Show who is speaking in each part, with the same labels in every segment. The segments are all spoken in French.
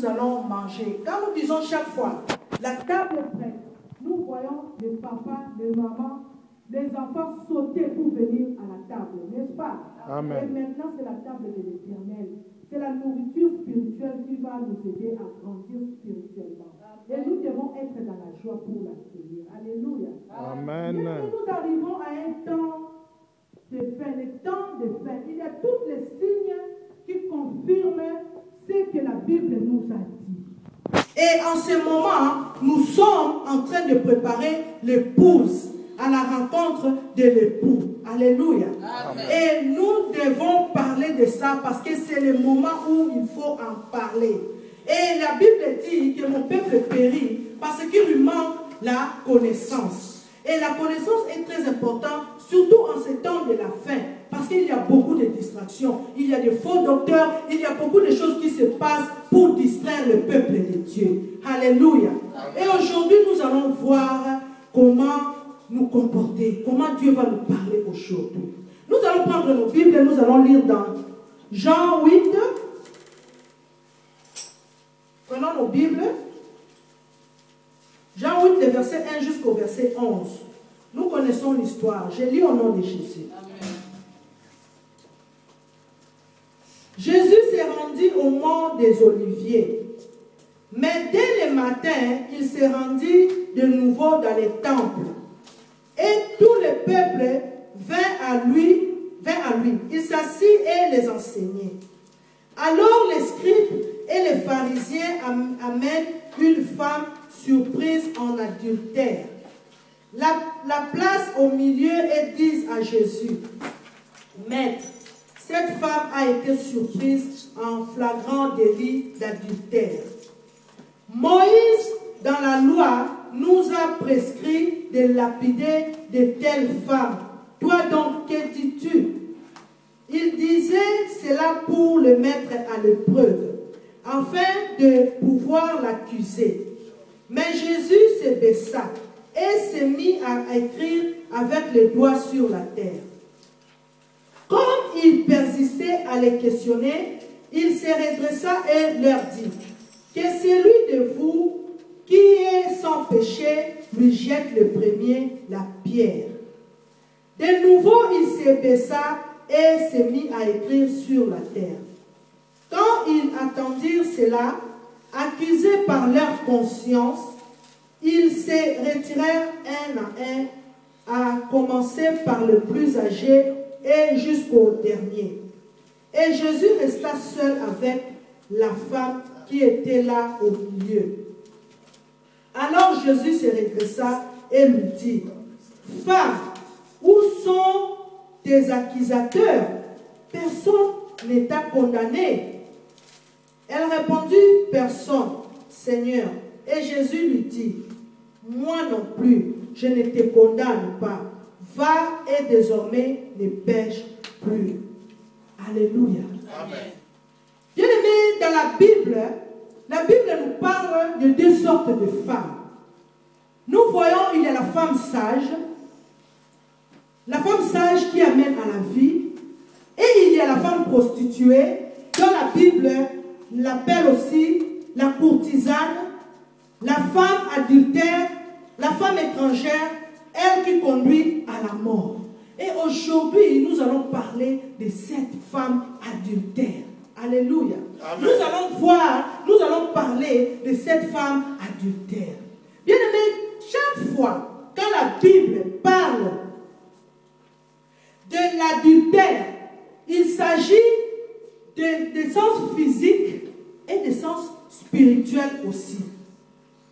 Speaker 1: nous allons manger. Quand nous disons chaque fois, la table est prête, nous voyons les papas, les mamans, les enfants sauter pour venir à la table, n'est-ce pas?
Speaker 2: Amen.
Speaker 1: Et maintenant, c'est la table de l'Éternel. C'est la nourriture spirituelle qui va nous aider à grandir spirituellement. Et nous devons être dans la joie pour l'accueillir. Alléluia.
Speaker 2: Amen.
Speaker 1: Mais nous arrivons à un temps de fin, le temps de fin. Il y a tous les signes qui confirment ce que la Bible nous a dit. Et en ce moment, nous sommes en train de préparer l'épouse à la rencontre de l'époux. Alléluia.
Speaker 2: Amen.
Speaker 1: Et nous devons parler de ça parce que c'est le moment où il faut en parler. Et la Bible dit que mon peuple périt parce qu'il lui manque la connaissance. Et la connaissance est très importante, surtout en ces temps de la fin. Parce qu'il y a beaucoup de distractions. Il y a des faux docteurs. Il y a beaucoup de choses qui se passent pour distraire le peuple de Dieu. Alléluia. Et aujourd'hui, nous allons voir comment nous comporter, comment Dieu va nous parler aujourd'hui. Nous allons prendre nos Bibles et nous allons lire dans Jean 8. Prenons nos Bibles. Jean 8, le verset 1 jusqu'au verset 11. Nous connaissons l'histoire. Je lis au nom de Jésus. Amen. Jésus s'est rendu au mont des Oliviers. Mais dès le matin, il s'est rendu de nouveau dans les temples. Et tout le peuple vint à lui. Il s'assit et les enseignait. Alors les scribes et les pharisiens amènent une femme surprise en adultère. La place au milieu et disent à Jésus, Maître, cette femme a été surprise en flagrant délit d'adultère. Moïse, dans la loi, nous a prescrit de lapider de telles femmes. Toi donc, que dis-tu? Il disait cela pour le mettre à l'épreuve, afin de pouvoir l'accuser. Mais Jésus se baissa et se mit à écrire avec les doigts sur la terre. Comme il persistait à les questionner, il se redressa et leur dit, que celui de vous qui est sans péché lui jette le premier la pierre. De nouveau, il se baissa et se mit à écrire sur la terre. Quand ils attendirent cela, accusés par leur conscience, ils se retirèrent un à un, à commencer par le plus âgé et jusqu'au dernier. Et Jésus resta seul avec la femme qui était là au milieu. Alors Jésus se redressa et lui dit, Femme, où sont tes accusateurs? Personne ne t'a condamné. Elle répondit, Personne, Seigneur. Et Jésus lui dit, Moi non plus, je ne te condamne pas. Va et désormais ne pêche plus. Alléluia. Amen. Bien aimé, dans la Bible nous parle de deux sortes de femmes. Nous voyons, il y a la femme sage qui amène à la vie, et il y a la femme prostituée, dont la Bible l'appelle aussi la courtisane, la femme adultère, la femme étrangère, elle qui conduit à la mort. Et aujourd'hui, nous allons parler de cette femme adultère. Alléluia. Amen. Nous allons parler de cette femme adultère. Bien aimé, chaque fois quand la Bible parle de l'adultère, il s'agit de sens physique et de sens spirituel aussi.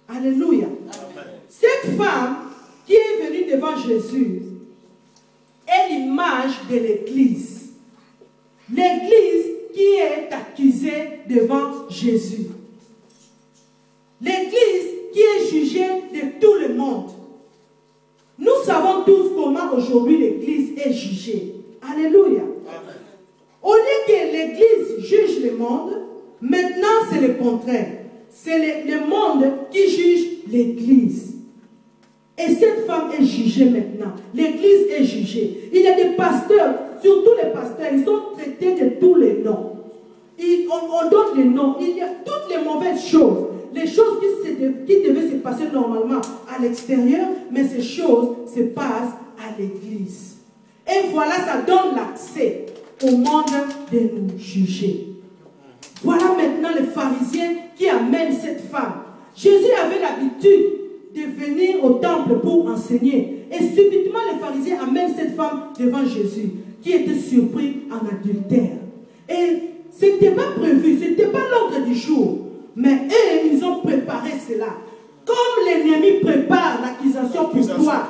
Speaker 1: Alléluia. Amen. Cette femme qui est venue devant Jésus est l'image de l'Église. L'Église qui est accusée devant Jésus. L'Église qui est jugée de tout le monde. Nous savons tous comment aujourd'hui l'Église est jugée. Alléluia. Amen. Au lieu que l'Église juge le monde, maintenant c'est le contraire. C'est le monde qui juge l'Église. Et cette femme est jugée maintenant. L'Église est jugée. Il y a des pasteurs, surtout les pasteurs, ils sont traités de tous les noms. on donne les noms. Il y a toutes les mauvaises choses. Les choses qui devaient se passer normalement à l'extérieur, mais ces choses se passent à l'église. Et voilà, ça donne l'accès au monde de nous juger. Voilà maintenant les pharisiens qui amènent cette femme. Jésus avait l'habitude de venir au temple pour enseigner. Et subitement, les pharisiens amènent cette femme devant Jésus, qui était surpris en adultère. Et ce n'était pas prévu, ce n'était pas l'ordre du jour. Mais eux, ils ont préparé cela. Comme l'ennemi prépare l'accusation pour toi.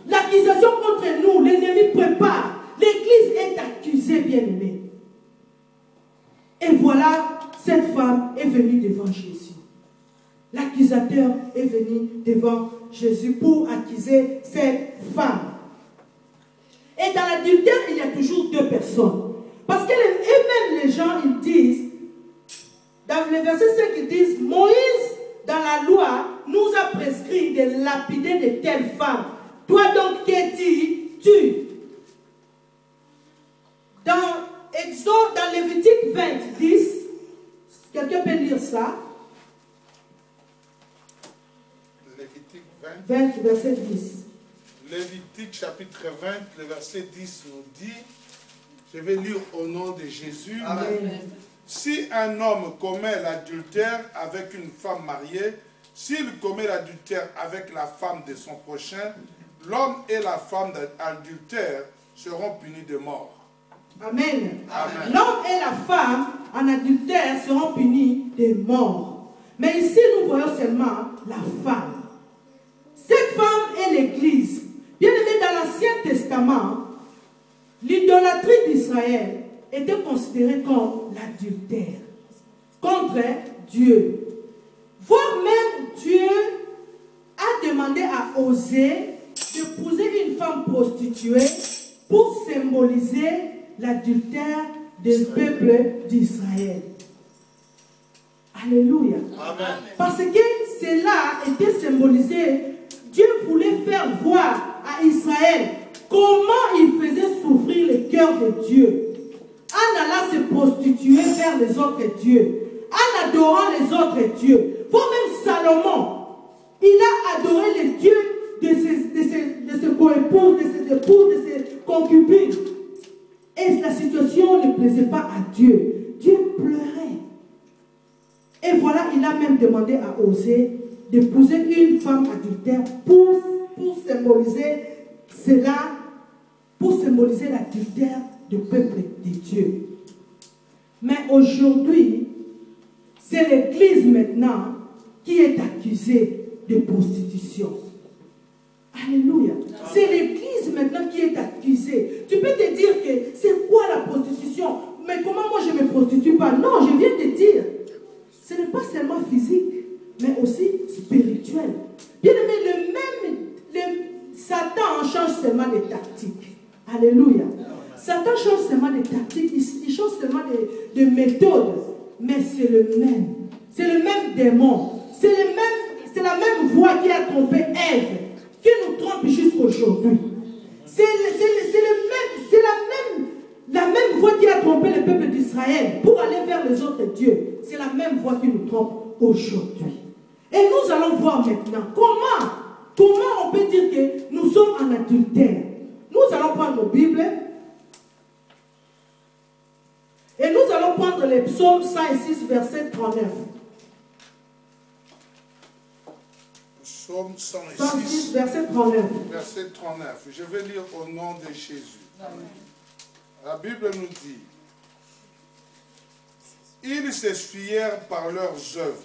Speaker 1: L'accusation contre nous, l'ennemi prépare. L'église est accusée, bien-aimée. Et voilà, cette femme est venue devant Jésus. L'accusateur est venu devant Jésus pour accuser cette femme. Et dans l'adultère, il y a toujours deux personnes. Parce que eux-mêmes, les gens, ils disent, dans le verset 5, ils disent, Moïse, dans la loi, nous a prescrit de lapider de telles femmes. Toi donc, que dis-tu? Dans Exode, dans Lévitique 20, 10, quelqu'un peut lire ça?
Speaker 2: Lévitique
Speaker 1: 20, verset 10.
Speaker 2: Lévitique chapitre 20, le verset 10 nous dit, je vais lire au nom de Jésus.
Speaker 1: Amen.
Speaker 2: Si un homme commet l'adultère avec une femme mariée, s'il commet l'adultère avec la femme de son prochain, l'homme et la femme d'adultère seront punis de mort.
Speaker 1: Amen.
Speaker 2: Amen.
Speaker 1: L'homme et la femme en adultère seront punis de mort. Mais ici, nous voyons seulement la femme. Cette femme est l'Église. Bien aimé, dans l'Ancien Testament, l'idolâtrie d'Israël était considérée comme l'adultère contre Dieu. Voire même Dieu a demandé à Osée d'épouser une femme prostituée pour symboliser l'adultère du peuple d'Israël. Alléluia.
Speaker 2: Amen.
Speaker 1: Parce que cela était symbolisé. Dieu voulait faire voir à Israël comment il faisait souffrir le cœur de Dieu en allant se prostituer vers les autres dieux, en adorant les autres dieux. Pour même Salomon, il a adoré les dieux de ses coépouses, de ses épouses, de ses concubines. Et la situation ne plaisait pas à Dieu. Dieu pleurait. Et voilà, il a même demandé à Osée d'épouser une femme adultère pour symboliser cela, pour symboliser l'adultère du peuple de Dieu. Mais aujourd'hui, c'est l'Église maintenant qui est accusée de prostitution. Alléluia. C'est l'Église maintenant qui est accusée. Tu peux te dire que c'est quoi la prostitution? Mais comment moi je ne me prostitue pas? Non, je viens de dire. Ce n'est pas seulement physique, mais aussi spirituel. Bien aimé, Satan change seulement des tactiques. Alléluia. Satan change seulement des tactiques, il change seulement des méthodes. Mais c'est le même. C'est le même démon. C'est la même voix qui a trompé Ève, qui nous trompe jusqu'aujourd'hui. C'est la même voix qui a trompé le peuple d'Israël pour aller vers les autres dieux. C'est la même voix qui nous trompe aujourd'hui. Et nous allons voir maintenant comment on peut dire que nous sommes en adultère. Nous allons prendre nos Bibles et nous allons prendre les psaumes 106, verset 39.
Speaker 2: Psaume 106,
Speaker 1: 106, verset 39.
Speaker 2: verset 39. Je vais lire au nom de Jésus. Amen. La Bible nous dit, ils s'essuièrent par leurs œuvres,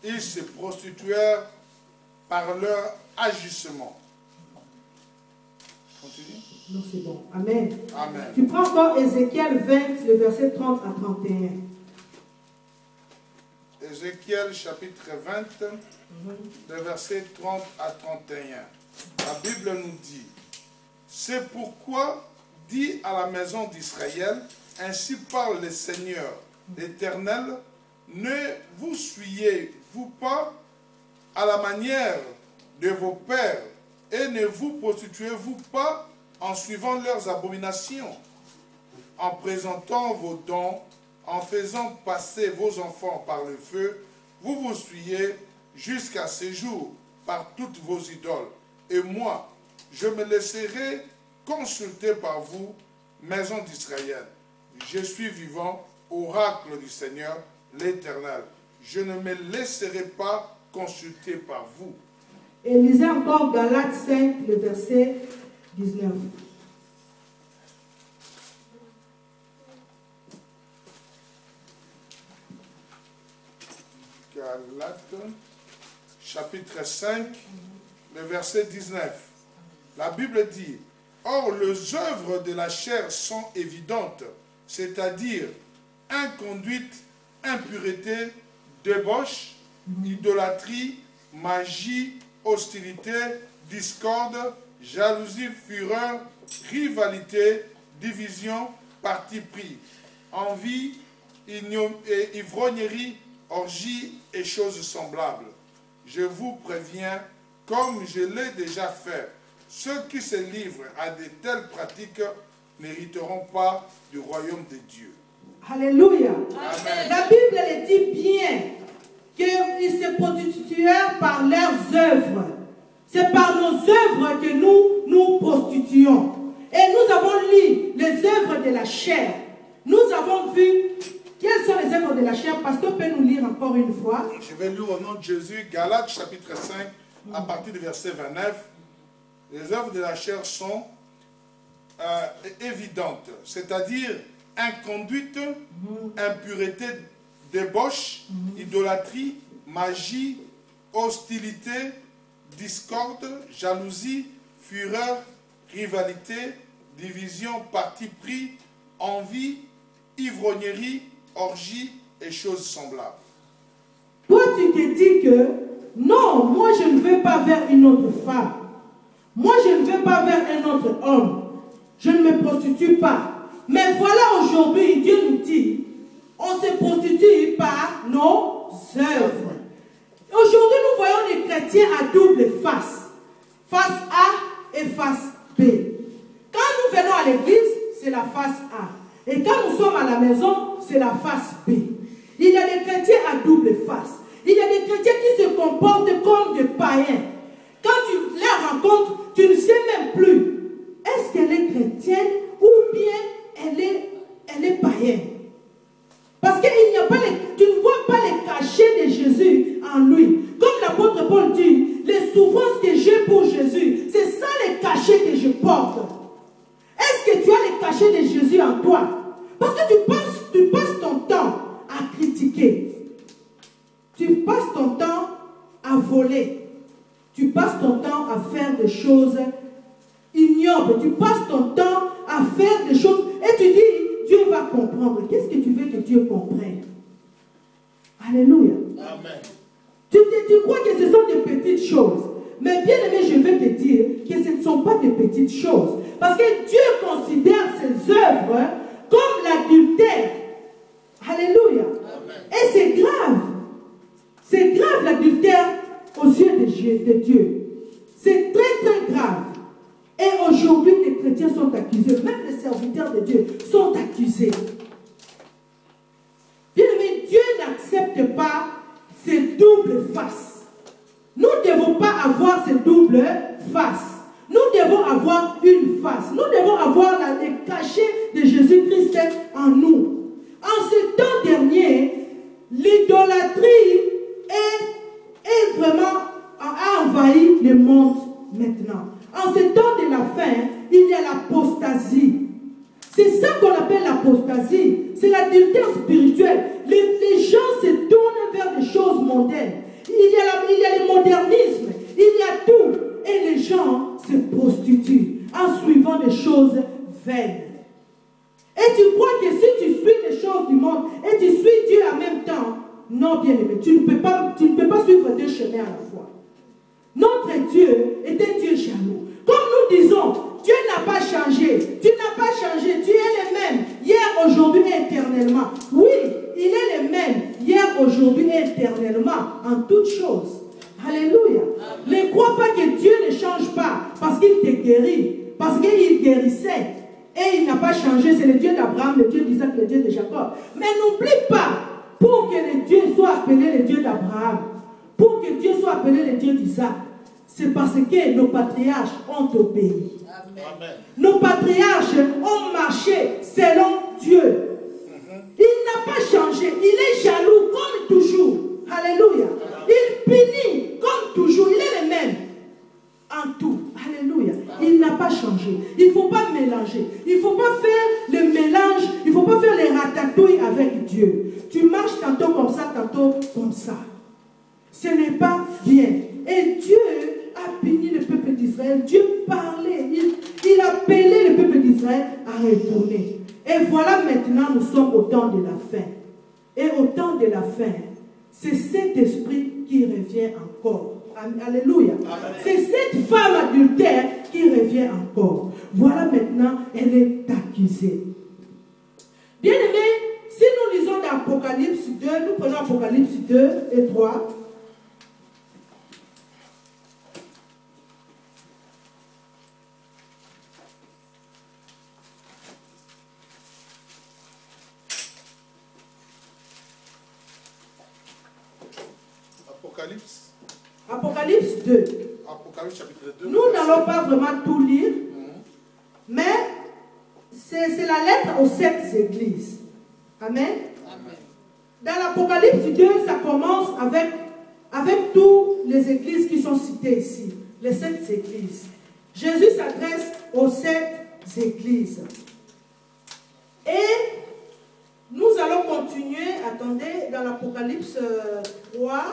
Speaker 2: ils se prostituèrent par leur agissement. Continue.
Speaker 1: Non, c'est bon. Amen.
Speaker 2: Amen.
Speaker 1: Tu prends encore Ézéchiel 20, le verset 30 à 31.
Speaker 2: Ézéchiel chapitre 20, le verset 30 à 31. La Bible nous dit, c'est pourquoi dit à la maison d'Israël, ainsi parle le Seigneur l'Éternel, ne vous souillez-vous pas à la manière de vos pères et ne vous prostituez-vous pas en suivant leurs abominations, en présentant vos dons en faisant passer vos enfants par le feu, vous vous souillez jusqu'à ce jour par toutes vos idoles. Et moi, je me laisserai consulter par vous, maison d'Israël. Je suis vivant, oracle du Seigneur, l'Éternel. Je ne me laisserai pas consulter par vous.
Speaker 1: Et lisez encore Galates 5, le verset 19.
Speaker 2: Galates, chapitre 5, le verset 19. La Bible dit, « Or, les œuvres de la chair sont évidentes, c'est-à-dire inconduite, impureté, débauche, idolâtrie, magie, hostilité, discorde, jalousie, fureur, rivalité, division, parti pris, envie, ivrognerie, orgie et choses semblables. Je vous préviens, comme je l'ai déjà fait, ceux qui se livrent à de telles pratiques n'hériteront pas du royaume de Dieu. »
Speaker 1: Alléluia.
Speaker 2: Amen.
Speaker 1: La Bible elle dit bien qu'ils se prostituèrent par leurs œuvres. C'est par nos œuvres que nous nous prostituons. Et nous avons lu les œuvres de la chair. Nous avons vu quelles sont les œuvres de la chair. Pasteur peut nous lire encore une fois.
Speaker 2: Je vais lire au nom de Jésus, Galates chapitre 5, à partir du verset 29. Les œuvres de la chair sont évidentes, c'est-à-dire inconduite, impureté, débauche, idolâtrie, magie, hostilité, discorde, jalousie, fureur, rivalité, division, parti pris, envie, ivrognerie, orgie et choses semblables.
Speaker 1: Toi, tu te dis que non, moi je ne vais pas vers une autre femme. Moi je ne vais pas vers un autre homme. Je ne me prostitue pas. Mais voilà aujourd'hui, Dieu nous dit, on se prostitue par nos œuvres. Aujourd'hui, nous voyons les chrétiens à double face. Face A et face B. Quand nous venons à l'église, c'est la face A. Et quand nous sommes à la maison, c'est la face B. Il y a des chrétiens à double face. Il y a des chrétiens qui se comportent comme des païens. Quand tu les rencontres, tu ne sais même plus. Est-ce qu'elle est chrétienne ou bien elle est païenne? Parce qu'il n'y a pas tu ne vois pas les cachets de Jésus en lui. Comme l'apôtre Paul dit, les souffrances que j'ai pour Jésus, c'est ça les cachets que je porte. Est-ce que tu as les cachets de Jésus en toi? Parce que tu passes ton temps à critiquer. Tu passes ton temps à voler. Tu passes ton temps à faire des choses ignobles. Tu passes ton temps à faire des choses et tu dis, Dieu va comprendre. Qu'est-ce que tu veux que Dieu comprenne? Alléluia.
Speaker 2: Amen.
Speaker 1: Tu crois que ce sont des petites choses. Mais bien aimé, je vais te dire que ce ne sont pas des petites choses. Parce que Dieu considère ses œuvres comme l'adultère. Alléluia.
Speaker 2: Amen.
Speaker 1: Et c'est grave. C'est grave l'adultère aux yeux de Dieu. C'est très très grave. Et aujourd'hui, les chrétiens sont accusés. Même les serviteurs de Dieu sont accusés. Bien aimé, Dieu n'accepte pas ces doubles faces. Nous ne devons pas avoir ces doubles faces. Nous devons avoir une face. Nous devons avoir les cachets de Jésus-Christ en nous. En ce temps dernier, l'idolâtrie est vraiment a envahi le monde maintenant. En ce temps de la fin, il y a l'apostasie. C'est ça qu'on appelle l'apostasie. C'est l'adultère spirituel. Les gens se tournent vers des choses mondaines. Il y a le modernisme. Il y a tout. Et les gens se prostituent en suivant des choses vaines. Et tu crois que si tu suis les choses du monde et tu suis Dieu en même temps, non, bien aimé, tu ne peux pas suivre deux chemins à la fois. Notre Dieu est un Dieu jaloux. Comme nous disons, Dieu n'a pas changé. Tu n'as pas changé. Tu es le même. Hier, aujourd'hui et éternellement. Oui, il est le même. Hier, aujourd'hui et éternellement. En toutes choses. Alléluia. Amen. Ne crois pas que Dieu ne change pas. Parce qu'il te guérit. Parce qu'il guérissait. Et il n'a pas changé, c'est le Dieu d'Abraham, le Dieu d'Isaac, le Dieu de Jacob. Mais n'oublie pas, pour que le Dieu soit appelé le Dieu d'Abraham, pour que Dieu soit appelé le Dieu d'Isaac, c'est parce que nos patriarches ont obéi. Amen. Nos patriarches ont marché selon Dieu. Il n'a pas changé, il est jaloux comme toujours. Alléluia. Il punit comme toujours, il est le même. En tout. Alléluia. Il n'a pas changé. Il ne faut pas mélanger. Il ne faut pas faire le mélange. Il ne faut pas faire les ratatouilles avec Dieu. Tu marches tantôt comme ça, tantôt comme ça. Ce n'est pas bien. Et Dieu a puni le peuple d'Israël. Dieu parlait. Il appelait le peuple d'Israël à retourner. Et voilà maintenant, nous sommes au temps de la fin. Et au temps de la fin, c'est cet esprit qui revient encore. Alléluia. C'est cette femme adultère qui revient encore. Voilà maintenant, elle est accusée. Bien aimé, si nous lisons dans Apocalypse 2, nous prenons Apocalypse 2 et 3. Apocalypse 2.
Speaker 2: Apocalypse chapitre 2.
Speaker 1: Nous n'allons pas vraiment tout lire, mais c'est la lettre aux 7 églises. Amen. Amen. Dans l'Apocalypse 2, ça commence avec toutes les églises qui sont citées ici, les 7 églises. Jésus s'adresse aux 7 églises. Et nous allons continuer, attendez, dans l'Apocalypse 3.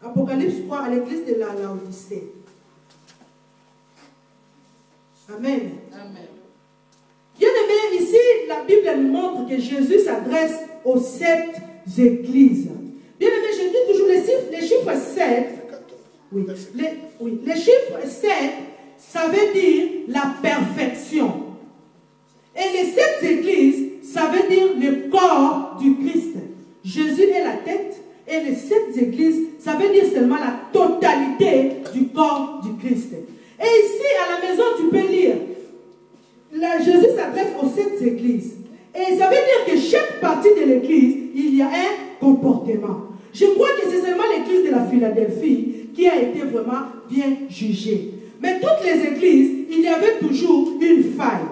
Speaker 1: Apocalypse 3 à l'église de la Laodicée. Amen. Amen. Bien aimé, ici, la Bible nous montre que Jésus s'adresse aux 7 églises. Bien aimé, je dis toujours les chiffres 7. Oui, les chiffres 7, ça veut dire la perfection. Et les 7 églises, ça veut dire le corps du Christ. Jésus est la tête. Et les 7 églises, ça veut dire seulement la totalité du corps du Christ. Et ici, à la maison, tu peux lire. Jésus s'adresse aux 7 églises. Et ça veut dire que chaque partie de l'église, il y a un comportement. Je crois que c'est seulement l'église de la Philadelphie qui a été vraiment bien jugée. Mais toutes les églises, il y avait toujours une faille.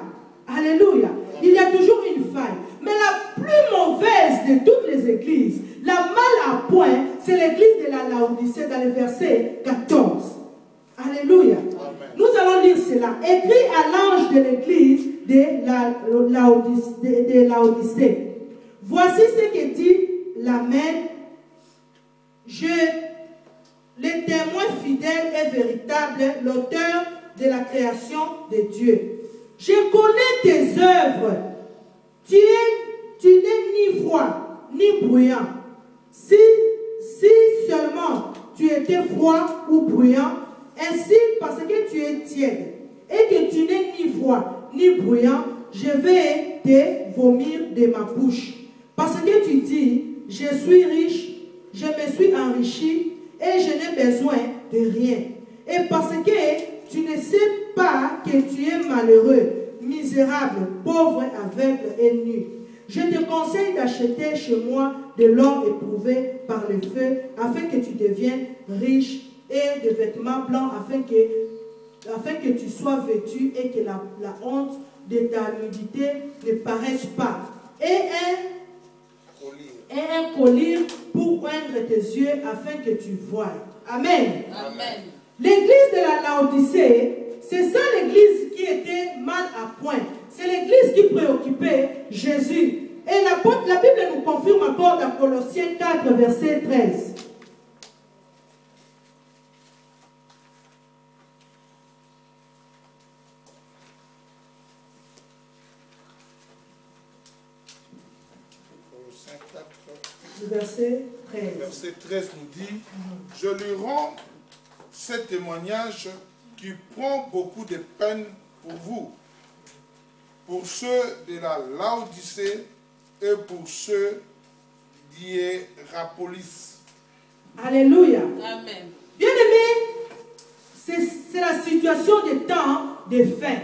Speaker 1: Alléluia. Il y a toujours une faille. Mais la plus mauvaise de toutes les églises, la mal à point, c'est l'église de la Laodicée dans le verset 14. Alléluia. Amen. Nous allons lire cela. Écrit à l'ange de l'église de Laodicée. Voici ce que dit l'Amen. Le témoin fidèle et véritable, l'auteur de la création de Dieu. Je connais tes œuvres. Tu n'es ni froid, ni bruyant. Si seulement tu étais froid ou bruyant, ainsi parce que tu es tiède et que tu n'es ni froid ni bruyant, je vais te vomir de ma bouche. Parce que tu dis, je suis riche, je me suis enrichi et je n'ai besoin de rien. Et parce que tu ne sais pas que tu es malheureux, misérable, pauvre, aveugle et nu. Je te conseille d'acheter chez moi de l'or éprouvé par le feu, afin que tu deviennes riche, et de vêtements blancs, afin que tu sois vêtu et que la honte de ta nudité ne paraisse pas. Et un collier pour oindre tes yeux, afin que tu voies. Amen. Amen. L'église de la Laodicée, c'est ça l'église qui était mal à point. C'est l'église qui préoccupait Jésus. Et la Bible nous confirme encore dans Colossiens 4, verset 13. Verset 13.
Speaker 2: Verset 13 nous dit, je lui rends ce témoignage qui prend beaucoup de peine pour vous, pour ceux de la Laodicée et pour ceux d'Hierapolis.
Speaker 1: Alléluia.
Speaker 3: Amen.
Speaker 1: Bien-aimés, c'est la situation des temps de fin.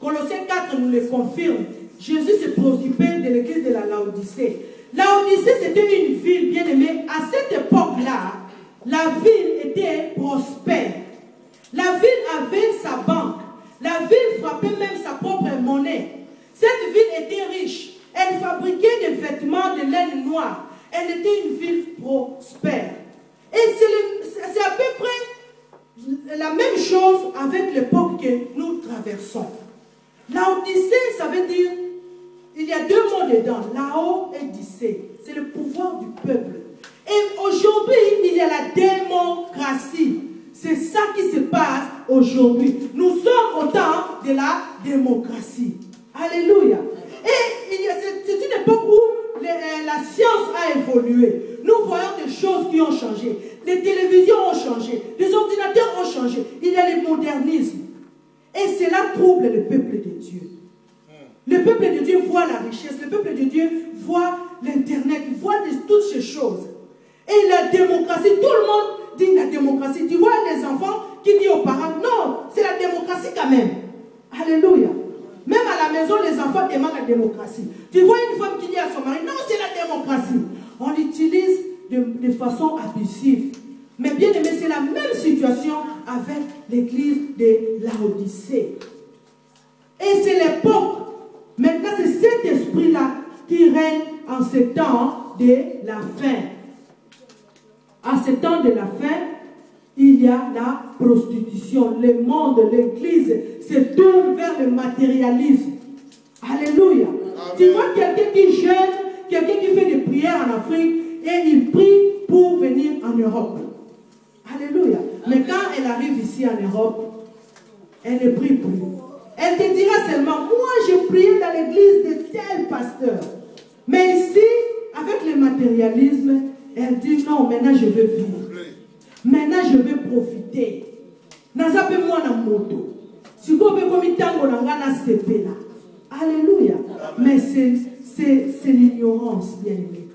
Speaker 1: Colossiens 4 nous le confirme. Jésus s'est préoccupé de l'église de la Laodicée. Laodicée, c'était une ville, bien-aimée. À cette époque-là, la ville était prospère. La ville avait sa banque. La ville frappait même sa propre monnaie. Cette ville était riche. Elle fabriquait des vêtements de laine noire. Elle était une ville prospère. Et c'est à peu près la même chose avec l'époque que nous traversons. Laodicée, ça veut dire, il y a deux mots dedans, Lao et Dicée. C'est le pouvoir du peuple. Et aujourd'hui, il y a la démocratie. C'est ça qui se passe aujourd'hui. Nous sommes au temps de la démocratie. Alléluia. Et c'est une époque où la science a évolué. Nous voyons des choses qui ont changé. Les télévisions ont changé. Les ordinateurs ont changé. Il y a le modernisme. Et cela trouble le peuple de Dieu. Le peuple de Dieu voit la richesse. Le peuple de Dieu voit l'Internet. Voit toutes ces choses. Et la démocratie, tout le monde dit la démocratie. Tu vois les enfants qui disent aux parents, non, c'est la démocratie quand même. Alléluia. Même à la maison, les enfants demandent la démocratie. Tu vois une femme qui dit à son mari, non, c'est la démocratie. On l'utilise de façon abusive. Mais bien aimé, c'est la même situation avec l'église de Laodicée. Et c'est l'époque. Maintenant, c'est cet esprit-là qui règne en ce temps de la fin. En ce temps de la fin, il y a la prostitution. Le monde, l'église se tourne vers le matérialisme. Alléluia. Amen. Tu vois quelqu'un qui jeûne, quelqu'un qui fait des prières en Afrique et il prie pour venir en Europe. Alléluia. Mais quand elle arrive ici en Europe, elle ne prie plus. Elle te dira seulement, moi je priais dans l'église de tel pasteur. Mais ici, avec le matérialisme, elle dit non, maintenant je veux vivre. Maintenant je veux profiter. Nazape moi na moto. Si vous avez commis tango na sepela. Alléluia. Mais c'est l'ignorance, bien aimé.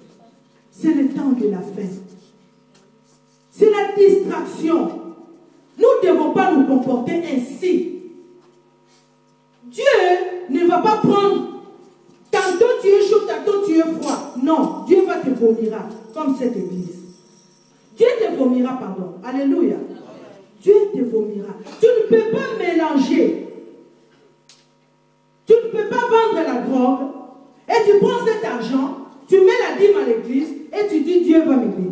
Speaker 1: C'est le temps de la fin. C'est la distraction. Nous ne devons pas nous comporter ainsi. Dieu ne va pas prendre tantôt tu es chaud, tantôt tu es froid. Non, Dieu va te vomira, comme cette église. Dieu te vomira, pardon. Alléluia. Dieu te vomira. Tu ne peux pas mélanger. Tu ne peux pas vendre la drogue et tu prends cet argent, tu mets la dîme à l'église et tu dis Dieu va me bénir.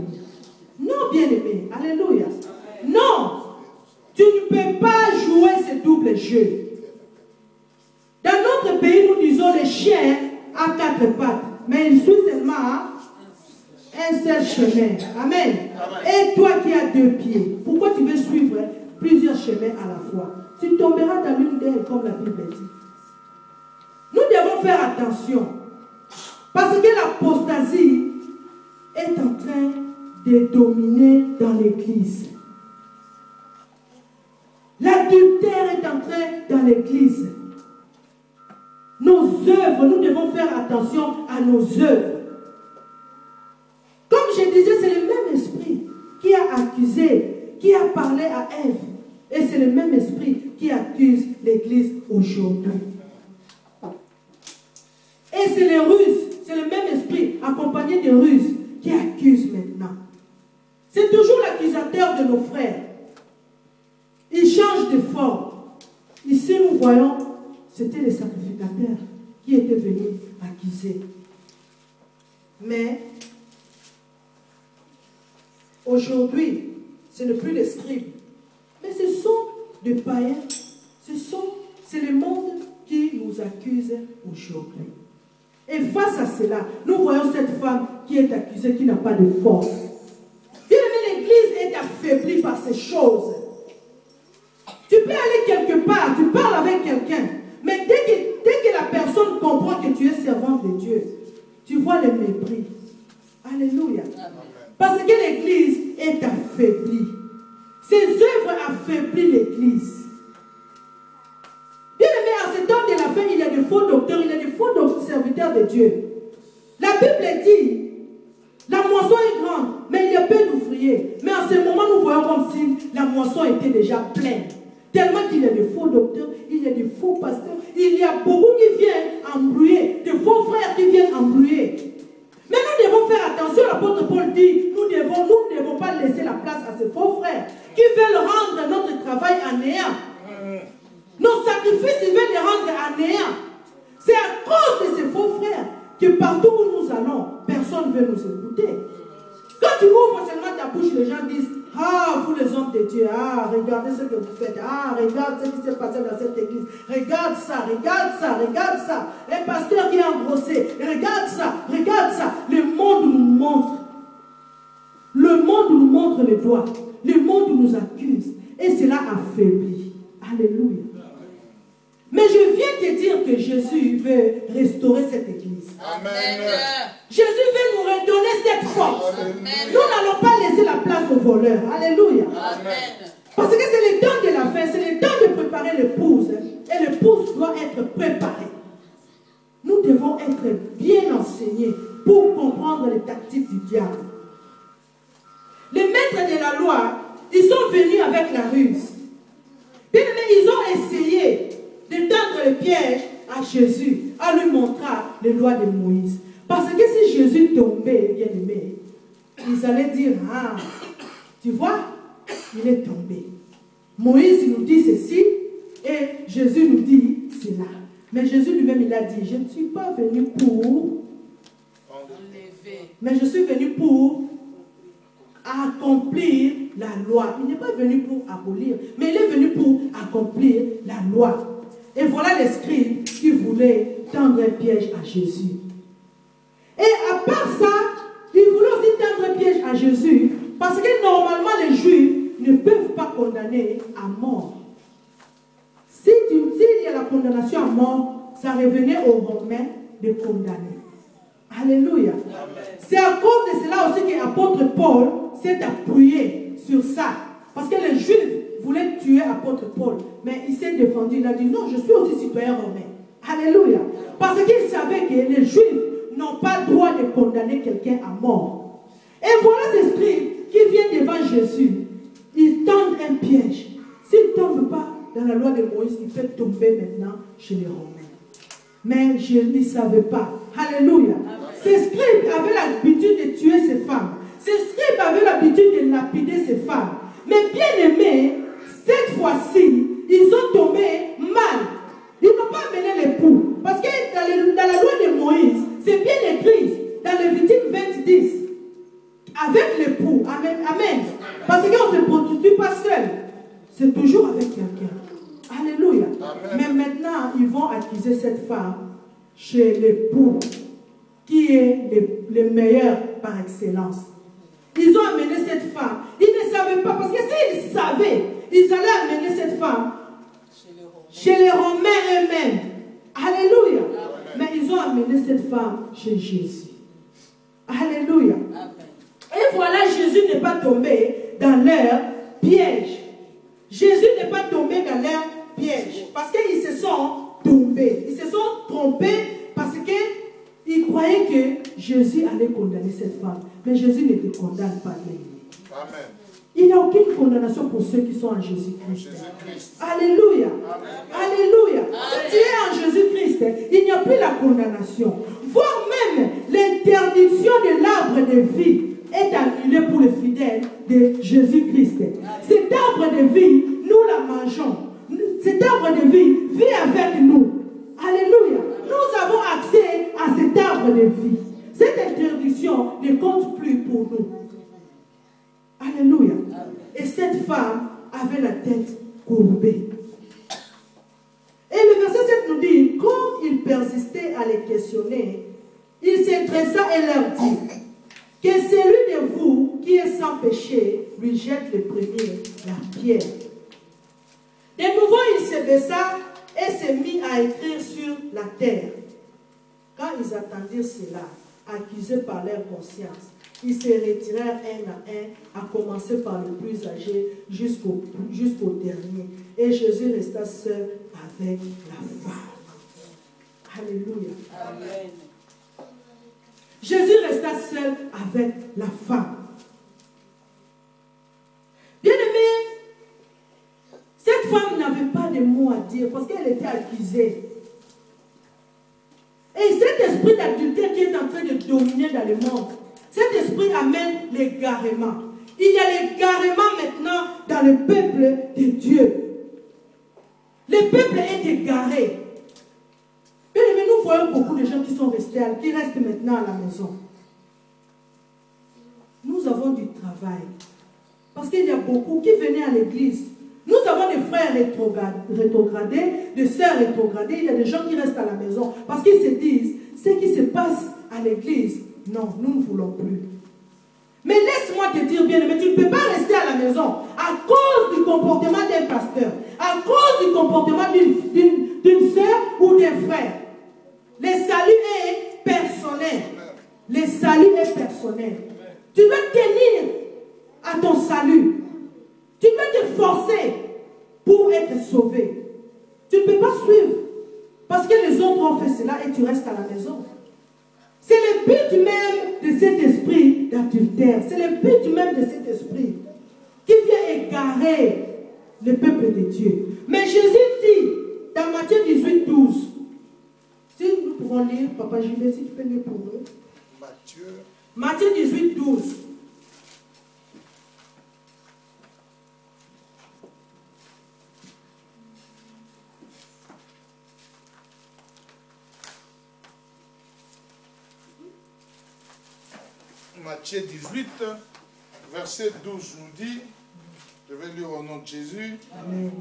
Speaker 1: Non, bien-aimé. Alléluia. Non. Tu ne peux pas jouer ce double jeu. Dans notre pays, nous disons les chiens à quatre pattes, mais ils suivent seulement un seul chemin. Amen. Et toi qui as deux pieds, pourquoi tu veux suivre plusieurs chemins à la fois? Tu tomberas dans l'une d'elles, comme la Bible dit. Nous devons faire attention, parce que l'apostasie est en train de dominer dans l'église. L'adultère est entré dans l'église. Nos œuvres, nous devons faire attention à nos œuvres. Comme je disais, c'est le même esprit qui a accusé, qui a parlé à Ève. Et c'est le même esprit qui accuse l'église aujourd'hui. Et c'est les ruses, c'est le même esprit accompagné des ruses qui accuse maintenant. C'est toujours l'accusateur de nos frères. Il change de forme. Ici, nous voyons, c'était les sacrificateurs qui étaient venus accuser. Mais aujourd'hui, ce n'est plus les scribes, mais ce sont des païens. C'est le monde qui nous accuse aujourd'hui. Et face à cela, nous voyons cette femme qui est accusée, qui n'a pas de force. L'Église est affaiblie par ces choses. Tu peux aller quelque part, tu parles avec quelqu'un, mais dès que la personne comprend que tu es servante de Dieu, tu vois le mépris. Alléluia. Parce que l'Église est affaiblie. Ses œuvres affaiblissent l'Église. Bien aimé, en ce temps de la fin, il y a de faux docteurs, il y a de faux serviteurs de Dieu. La Bible dit, la moitié moisson était déjà pleine. Tellement qu'il y a des faux docteurs, il y a des faux pasteurs, il y a beaucoup qui viennent embrouiller, des faux frères qui viennent embrouiller. Mais nous devons faire attention, l'apôtre Paul dit, nous ne devons pas laisser la place à ces faux frères qui veulent rendre notre travail à néant. Nos sacrifices, ils veulent les rendre à néant. C'est à cause de ces faux frères que partout où nous allons, personne ne veut nous écouter. Quand tu ouvres seulement ta bouche, les gens disent, ah, vous les hommes de Dieu, ah, regardez ce que vous faites, ah, regarde ce qui s'est passé dans cette église, regarde ça, regarde ça, regarde ça, les pasteurs qui ont grossé, regarde ça, le monde nous montre. Le monde nous montre les doigts, le monde nous accuse, et cela affaiblit. Alléluia. Mais je viens te dire que Jésus veut restaurer cette église.
Speaker 2: Amen.
Speaker 1: Jésus veut nous redonner cette force.
Speaker 2: Amen.
Speaker 1: Nous n'allons pas laisser la place aux voleurs. Alléluia.
Speaker 2: Amen.
Speaker 1: Parce que c'est le temps de la fin, c'est le temps de préparer l'épouse. Et l'épouse doit être préparée. Nous devons être bien enseignés pour comprendre les tactiques du diable. Les maîtres de la loi, ils sont venus avec la ruse. Mais ils ont essayé de tendre le piège à Jésus, à lui montrer les lois de Moïse. Parce que si Jésus tombait, bien aimé, ils allaient dire, ah, tu vois, il est tombé. Moïse nous dit ceci, et Jésus nous dit cela. Mais Jésus lui-même, il a dit, je ne suis pas venu pour enlever, mais je suis venu pour accomplir la loi. Il n'est pas venu pour abolir, mais il est venu pour accomplir la loi. Et voilà les scribes qui voulaient tendre un piège à Jésus. Et à part ça, ils voulaient aussi tendre un piège à Jésus, parce que normalement les Juifs ne peuvent pas condamner à mort. S'il y a la condamnation à mort, ça revenait aux Romains de condamner. Alléluia. C'est à cause de cela aussi que l'apôtre Paul s'est appuyé sur ça. Parce que les Juifs voulaient tuer l'apôtre Paul. Mais il s'est défendu. Il a dit non, je suis aussi citoyen romain. Alléluia. Parce qu'il savait que les Juifs n'ont pas le droit de condamner quelqu'un à mort. Et voilà ces scribes qui viennent devant Jésus. Ils tendent un piège. S'ils ne tombent pas dans la loi de Moïse, ils peuvent tomber maintenant chez les Romains. Mais je ne savais pas. Alléluia. Ces scribes avaient l'habitude de tuer ces femmes. Ces scribes avaient l'habitude de lapider ces femmes. Mais bien aimés, cette fois-ci, ils ont tombé mal. Ils n'ont pas amené l'époux. Parce que dans la loi de Moïse, c'est bien écrit dans Lévitique 20:10. Avec l'époux. Amen. Amen. Parce qu'on ne se prostitue pas seul. C'est toujours avec quelqu'un. Alléluia. Amen. Mais maintenant, ils vont accuser cette femme chez l'époux, qui est le meilleur par excellence. Ils ont amené cette femme. Ils ne savaient pas, parce que s'ils savaient, ils allaient amener cette femme chez les Romains eux-mêmes. Alléluia. Amen. Mais ils ont amené cette femme chez Jésus. Alléluia. Amen. Et voilà, Jésus n'est pas tombé dans leur piège. Jésus n'est pas tombé dans leur piège. Parce qu'ils se sont tombés. Ils se sont trompés parce qu'ils croyaient que Jésus allait condamner cette femme. Mais Jésus ne te condamne pas. Amen. Il n'y a aucune condamnation pour ceux qui sont en Jésus-Christ. Alléluia. Amen. Alléluia. Si tu es en Jésus-Christ, il n'y a plus la condamnation. Voire même l'interdiction de l'arbre de vie est annulée pour les fidèles de Jésus-Christ. Cet arbre de vie, nous la mangeons. Cet arbre de vie vit avec nous. Alléluia. Nous avons accès à cet arbre de vie. Cette interdiction ne compte plus pour nous. Alléluia. Et cette femme avait la tête courbée. Et le verset 7 nous dit, comme il persistait à les questionner, il s'adressa et leur dit, que celui de vous qui est sans péché lui jette le premier la pierre. De nouveau, il se baissa et se mit à écrire sur la terre. Quand ils attendirent cela, accusés par leur conscience, ils se retirèrent un à un, à commencer par le plus âgé jusqu'au dernier. Et Jésus resta seul avec la femme. Alléluia. Amen. Jésus resta seul avec la femme. Bien-aimés, de mots à dire parce qu'elle était accusée. Et cet esprit d'adultère qui est en train de dominer dans le monde, cet esprit amène l'égarement. Il y a l'égarement maintenant dans le peuple de Dieu. Le peuple est égaré. Bien aimé, nous voyons beaucoup de gens qui sont restés, qui restent maintenant à la maison. Nous avons du travail. Parce qu'il y a beaucoup qui venaient à l'église. Nous avons des frères rétrogradés, des sœurs rétrogradées. Il y a des gens qui restent à la maison. Parce qu'ils se disent, ce qui se passe à l'église, non, nous ne voulons plus. Mais laisse-moi te dire, bien aimé, tu ne peux pas rester à la maison à cause du comportement d'un pasteur, à cause du comportement d'une sœur ou d'un frère. Le salut est personnel. Le salut est personnel. Tu dois tenir à ton salut. Tu dois te forcer pour être sauvé. Tu ne peux pas suivre parce que les autres ont fait cela et tu restes à la maison. C'est le but même de cet esprit d'adultère. C'est le but même de cet esprit qui vient égarer le peuple de Dieu. Mais Jésus dit dans Matthieu 18, 12, si nous pouvons lire, Papa Gilles, si tu peux lire pour nous. Matthieu 18, 12.
Speaker 2: Matthieu 18, verset 12 nous dit, je vais lire au nom de Jésus. Amen.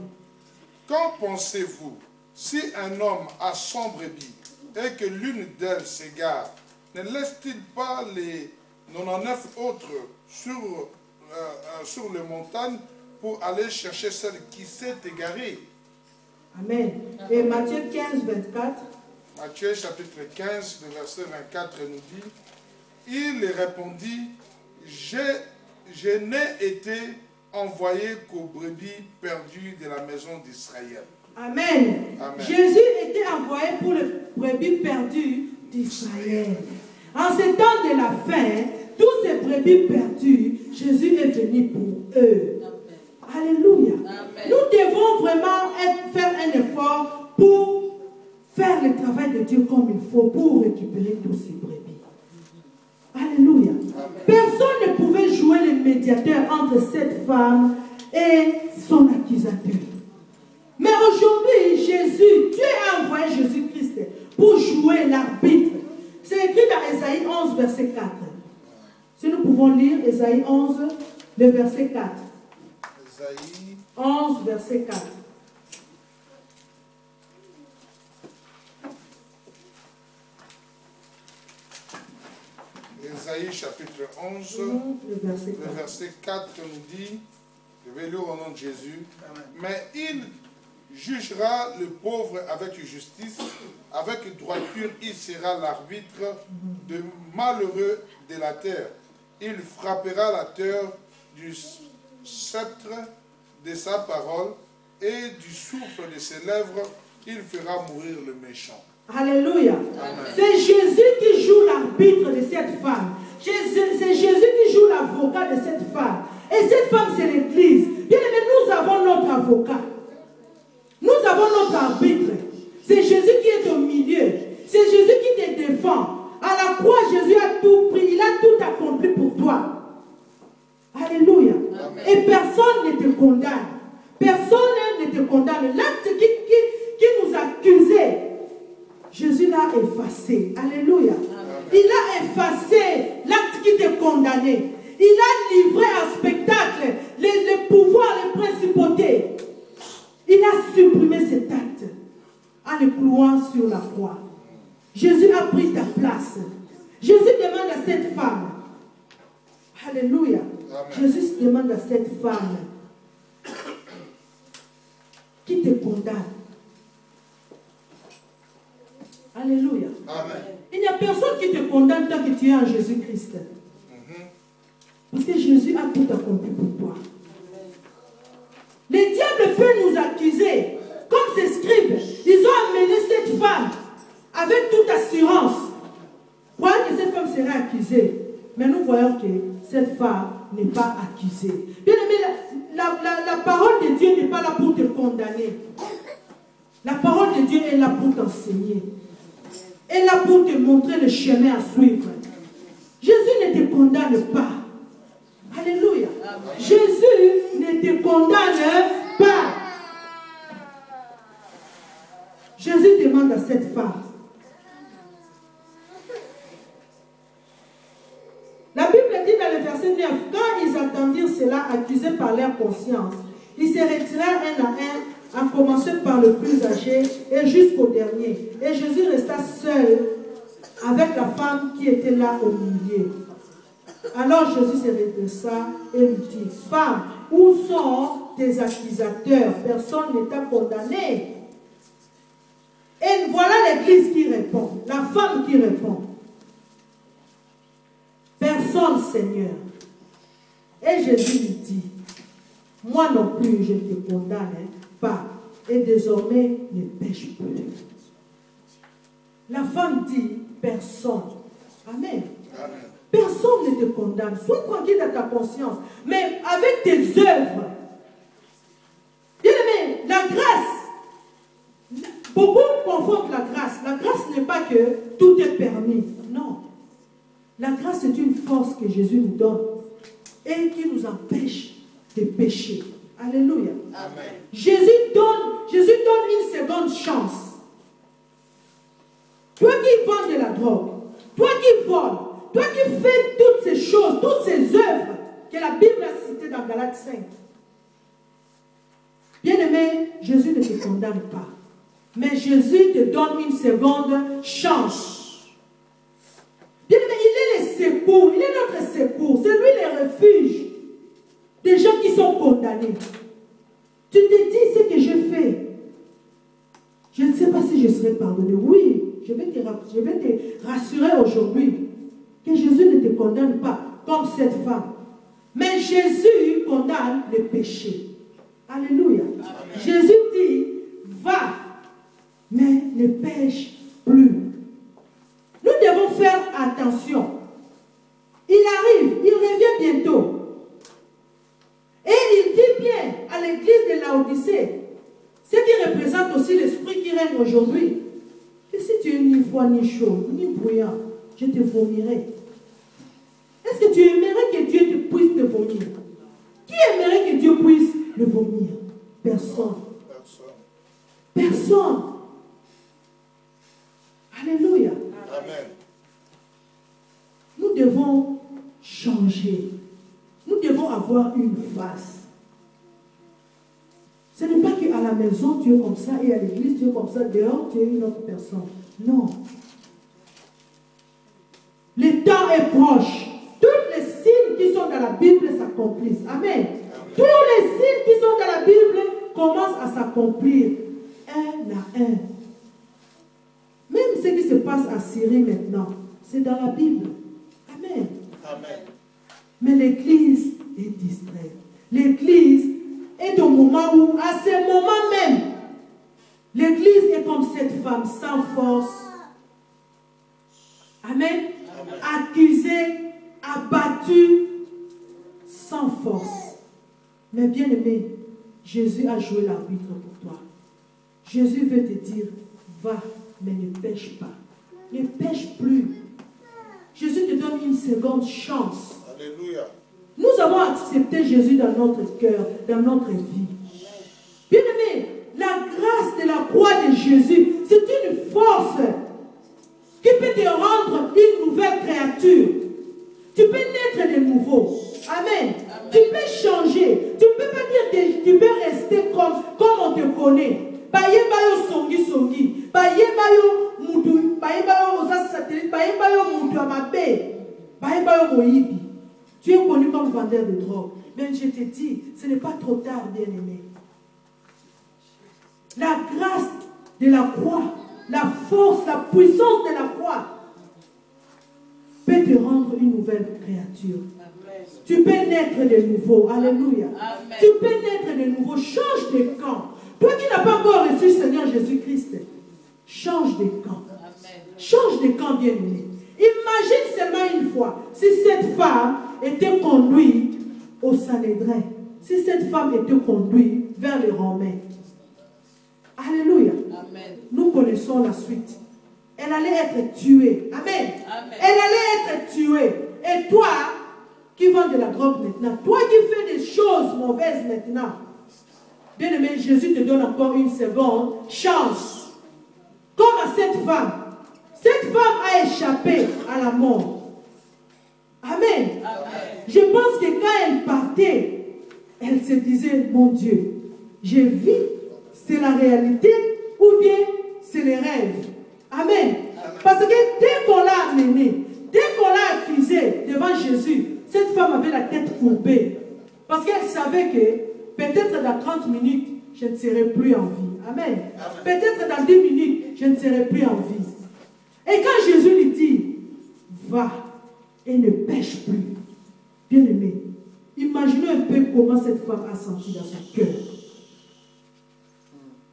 Speaker 2: Qu'en pensez-vous si un homme a 100 brebis et que l'une d'elles s'égare, ne laisse-t-il pas les 99 autres sur les montagnes pour aller chercher celle qui s'est égarée? Amen.
Speaker 1: Et Matthieu 15, 24.
Speaker 2: Matthieu chapitre 15, le verset 24 nous dit, il répondit, je n'ai été envoyé qu'aux brebis perdues de la maison d'Israël.
Speaker 1: Amen. Amen. Jésus était envoyé pour les brebis perdues d'Israël. En ce temps de la fin, tous ces brebis perdus, Jésus est venu pour eux. Amen. Alléluia. Amen. Nous devons vraiment faire un effort pour faire le travail de Dieu comme il faut, pour récupérer tous ces brebis. Alléluia. Amen. Personne ne pouvait jouer le médiateur entre cette femme et son accusateur. Mais aujourd'hui, Jésus, Dieu a envoyé Jésus-Christ pour jouer l'arbitre. C'est écrit dans Ésaïe 11, verset 4. Si nous pouvons lire Ésaïe 11, le verset 4.
Speaker 2: Ésaïe
Speaker 1: 11, verset 4.
Speaker 2: Ésaïe chapitre 11, le verset 4 nous dit, je vais lire au nom de Jésus, amen. Mais il jugera le pauvre avec justice, avec droiture, il sera l'arbitre de malheureux de la terre. Il frappera la terre du sceptre de sa parole et du souffle de ses lèvres, il fera mourir le méchant.
Speaker 1: Alléluia. C'est Jésus qui joue l'arbitre de cette femme. C'est Jésus qui joue l'avocat de cette femme. Et cette femme, c'est l'Église. Bien aimé, nous avons notre avocat. Nous avons notre arbitre. C'est Jésus qui est au milieu. C'est Jésus qui te défend. À la croix, Jésus a tout pris. Il a tout accompli pour toi. Alléluia. Amen. Et personne ne te condamne. Personne ne te condamne. L'acte qui nous accusait, Jésus l'a effacé. Alléluia. Amen. Il a effacé l'acte qui te condamnait. Il a livré en spectacle les pouvoirs, les principautés. Il a supprimé cet acte en le clouant sur la croix. Jésus a pris ta place. Jésus demande à cette femme. Alléluia. Amen. Jésus demande à cette femme qui te condamne. Alléluia. Amen. Il n'y a personne qui te condamne tant que tu es en Jésus-Christ. Parce que Jésus a tout accompli pour toi. Les diables peuvent nous accuser. Comme ces scribes, ils ont amené cette femme avec toute assurance. Croyant que cette femme serait accusée. Mais nous voyons que cette femme n'est pas accusée. Bien aimé, la parole de Dieu n'est pas là pour te condamner. Dieu est là pour t'enseigner. Elle est là pour te montrer le chemin à suivre. Jésus ne te condamne pas. Alléluia. Amen. Jésus ne te condamne pas. Jésus demande à cette femme. La Bible dit dans le verset 9, quand ils entendirent cela, accusés par leur conscience, ils se retirèrent un à un, à commencer par le plus âgé et jusqu'au dernier. Et Jésus resta seul avec la femme qui était là au milieu. Alors Jésus se redressa et lui dit, femme, où sont tes accusateurs? Personne ne t'a condamné. Et voilà l'église qui répond, la femme qui répond. Personne, Seigneur. Et Jésus lui dit, moi non plus je ne te condamne pas, et désormais ne pêche plus. La femme dit, personne. Amen. Amen. Personne ne te condamne. Sois tranquille dans ta conscience. Mais avec tes œuvres, bien aimé, la grâce, beaucoup confondent la grâce. La grâce n'est pas que tout est permis. Non. La grâce est une force que Jésus nous donne et qui nous empêche de pécher. Alléluia. Amen. Jésus donne une seconde chance. Toi qui vends de la drogue, toi qui voles, toi qui fais toutes ces choses, toutes ces œuvres que la Bible a citées dans Galates 5. Bien-aimé, Jésus ne te condamne pas. Mais Jésus te donne une seconde chance. Bien-aimé, il est le secours, il est notre secours. C'est lui le refuge des gens qui sont condamnés. Tu te dis ce que j'ai fait. Je ne sais pas si je serai pardonné. Oui, je vais te rassurer aujourd'hui que Jésus ne te condamne pas comme cette femme. Mais Jésus condamne le péché. Alléluia. Amen. Jésus dit, va, mais ne pêche plus. Nous devons faire attention. Il arrive, il revient bientôt. Et il dit bien à l'église de Laodicée, ce qui représente aussi l'esprit qui règne aujourd'hui, que si tu es ni froid, ni chaud, ni bruyant, je te vomirai. Est-ce que tu aimerais que Dieu puisse te vomir? Qui aimerait que Dieu puisse le vomir? Personne. Personne. Alléluia. Amen. Nous devons changer. Nous devons avoir une face. Ce n'est pas qu'à la maison tu es comme ça et à l'église tu es comme ça, dehors tu es une autre personne. Non. Le temps est proche. Tous les signes qui sont dans la Bible s'accomplissent. Amen. Amen. Tous les signes qui sont dans la Bible commencent à s'accomplir un à un. Même ce qui se passe à Syrie maintenant, c'est dans la Bible. Amen. Amen. Mais l'Église est distraite. L'Église est au moment où, à ce moment même, l'Église est comme cette femme sans force. Amen. Amen. Accusée, abattue, sans force. Mais bien aimé, Jésus a joué l'arbitre pour toi. Jésus veut te dire, va, mais ne pêche pas. Ne pêche plus. Jésus te donne une seconde chance. Alléluia. Nous avons accepté Jésus dans notre cœur, dans notre vie. Bien aimé, la grâce de la croix de Jésus, c'est une force qui peut te rendre une nouvelle créature. Tu peux naître de nouveau. Amen. Amen. Tu peux changer. Tu ne peux pas dire que tu peux rester comme on te connaît. Tu es connu comme vendeur de drogue. Mais je te dis, ce n'est pas trop tard, bien-aimé. La grâce de la croix, la force, la puissance de la croix peut te rendre une nouvelle créature. Amen. Tu peux naître de nouveau. Alléluia. Amen. Tu peux naître de nouveau. Change de camp. Toi qui n'as pas encore reçu le Seigneur Jésus-Christ, change de camp. Amen. Change de camp, bien-aimé. Imagine seulement une fois, si cette femme était conduite au Sanhédrin, si cette femme était conduite vers les Romains. Alléluia. Amen. Nous connaissons la suite. Elle allait être tuée. Amen.
Speaker 3: Amen.
Speaker 1: Elle allait être tuée. Et toi, qui vends de la drogue maintenant, toi qui fais des choses mauvaises maintenant, bien aimé, Jésus te donne encore une seconde chance. Comme à cette femme. Cette femme a échappé à la mort. Amen.
Speaker 3: Amen.
Speaker 1: Je pense que quand elle partait, elle se disait, mon Dieu, j'ai vu, c'est la réalité ou bien c'est les rêves. Amen. Parce que dès qu'on l'a amenée, dès qu'on l'a accusée devant Jésus, cette femme avait la tête courbée. Parce qu'elle savait que peut-être dans 30 minutes, je ne serai plus en vie. Amen. Peut-être dans 10 minutes, je ne serai plus en vie. Et quand Jésus lui dit, va et ne pêche plus. Bien aimé, imaginez un peu comment cette femme a senti dans son cœur.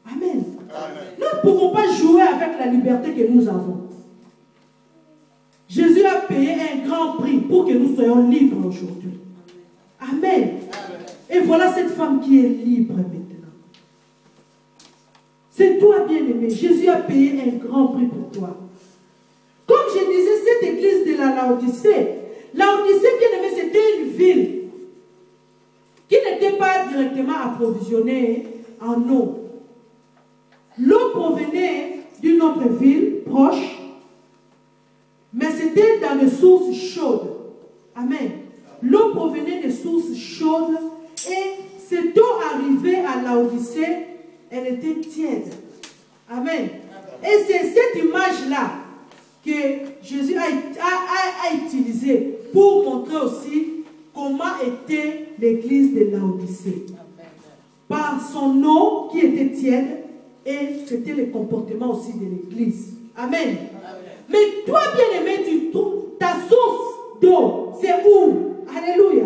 Speaker 1: Amen.
Speaker 2: Amen.
Speaker 1: Nous ne pouvons pas jouer avec la liberté que nous avons. Jésus a payé un grand prix pour que nous soyons libres aujourd'hui. Amen.
Speaker 3: Amen.
Speaker 1: Et voilà cette femme qui est libre maintenant. C'est toi, bien-aimé. Jésus a payé un grand prix pour toi. Comme je disais, cette église de la Laodicée, Laodicée, bien-aimé, c'était une ville qui n'était pas directement approvisionnée en eau. L'eau provenait d'une autre ville proche, mais c'était dans des sources chaudes. Amen. L'eau provenait des sources chaudes et cette eau arrivée à Laodicée, elle était tiède. Amen. Et c'est cette image-là que Jésus a utilisée pour montrer aussi comment était l'église de Laodicée. Par son eau qui était tiède et c'était le comportement aussi de l'église. Amen. Mais toi, bien-aimé, tu trouves ta source d'eau, c'est où? Alléluia.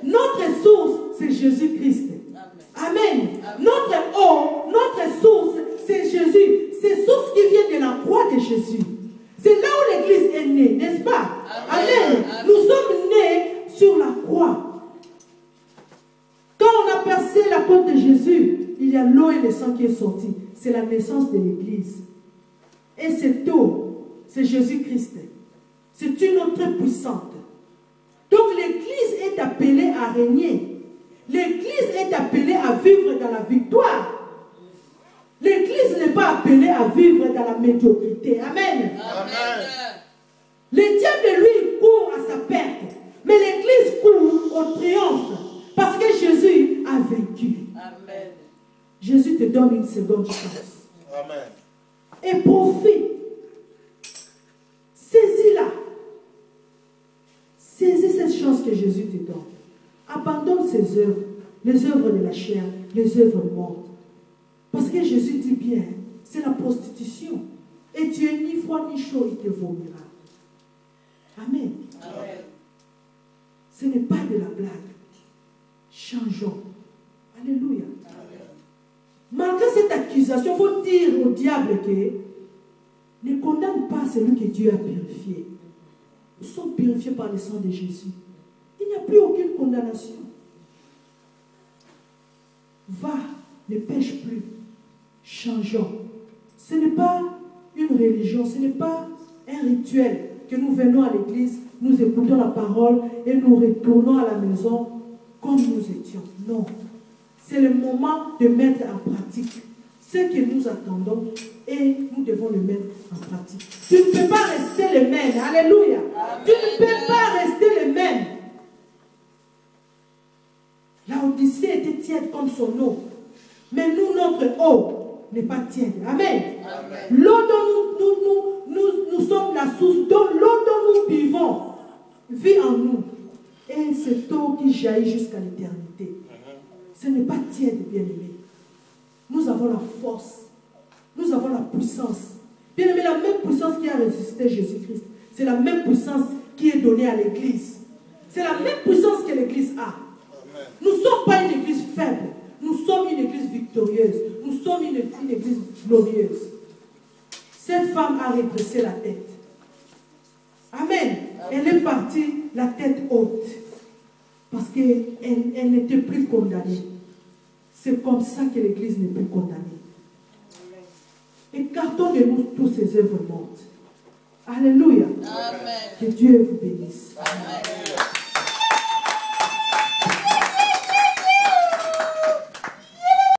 Speaker 1: Notre source, c'est Jésus-Christ. Amen. Notre eau, notre source, c'est Jésus. C'est source qui vient de la croix de Jésus. C'est là où l'église est née, n'est-ce pas? Amen. Nous sommes nés sur la croix. Quand on a percé la côte de Jésus, il y a l'eau et le sang qui est sorti. C'est la naissance de l'église. Et cette eau, c'est Jésus-Christ. C'est une eau très puissante. Donc l'église est appelée à régner. L'église est appelée à vivre dans la victoire. L'église n'est pas appelée à vivre dans la médiocrité. Amen.
Speaker 2: Amen.
Speaker 1: Le diable, lui, court à sa perte. Mais l'église court au triomphe. Parce que Jésus a vaincu.
Speaker 3: Amen.
Speaker 1: Jésus te donne une seconde chance.
Speaker 2: Amen.
Speaker 1: Et profite. Saisis-la. Saisis cette chance que Jésus te donne. Abandonne ses œuvres, les œuvres de la chair, les œuvres mortes. Parce que Jésus dit bien, c'est la prostitution. Et tu es ni froid ni chaud, il te vomira. Amen.
Speaker 3: Amen.
Speaker 1: Ce n'est pas de la blague. Changeons. Alléluia.
Speaker 3: Amen.
Speaker 1: Malgré cette accusation, il faut dire au diable que ne condamne pas celui que Dieu a purifié. Nous sommes purifiés par le sang de Jésus. Il n'y a plus aucune condamnation. Va, ne pêche plus. Changeons. Ce n'est pas une religion, ce n'est pas un rituel que nous venons à l'église, nous écoutons la parole et nous retournons à la maison comme nous étions. Non. C'est le moment de mettre en pratique ce que nous attendons et nous devons le mettre en pratique. Tu ne peux pas rester le même. Alléluia.
Speaker 3: Amen.
Speaker 1: Tu ne peux pas rester le même. L'Odyssée était tiède comme son eau. Mais nous, notre eau n'est pas tiède. Amen. L'eau dont nous sommes la source, l'eau dont nous vivons, vit en nous. Et cette eau qui jaillit jusqu'à l'éternité. Ce n'est pas tiède, bien-aimé. Nous avons la force. Nous avons la puissance. Bien-aimé, la même puissance qui a résisté Jésus-Christ, c'est la même puissance qui est donnée à l'Église. C'est la même puissance que l'Église a. Nous ne sommes pas une église faible. Nous sommes une église victorieuse. Nous sommes une église glorieuse. Cette femme a redressé la tête. Amen. Elle est partie la tête haute. Parce qu'elle n'était plus condamnée. C'est comme ça que l'église n'est plus condamnée. Écartons de nous tous ces œuvres mortes. Alléluia.
Speaker 3: Amen.
Speaker 1: Que Dieu vous bénisse.
Speaker 3: Amen.